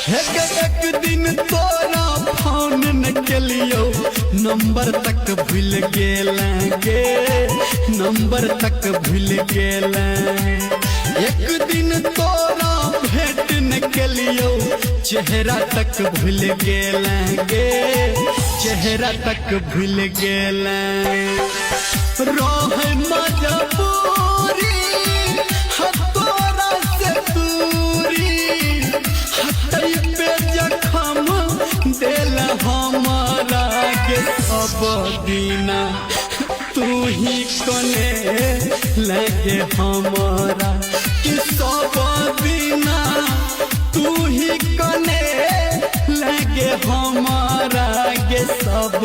एक दिन तोरा फोन न केलियो नंबर तक भूल गेलेंगे, नंबर तक भूल गेले। एक दिन तोरा भेंट न केलियो चेहरा तक भूल गेलेंगे, चेहरा तक भूल गेले। रोह मजबूरी तोरा से दूरी हटई पे जखम दिल हमारा के सब दीना तू ही कोने लगे हमारा कि सब दीना तू ही कोने लगे हमारा के सब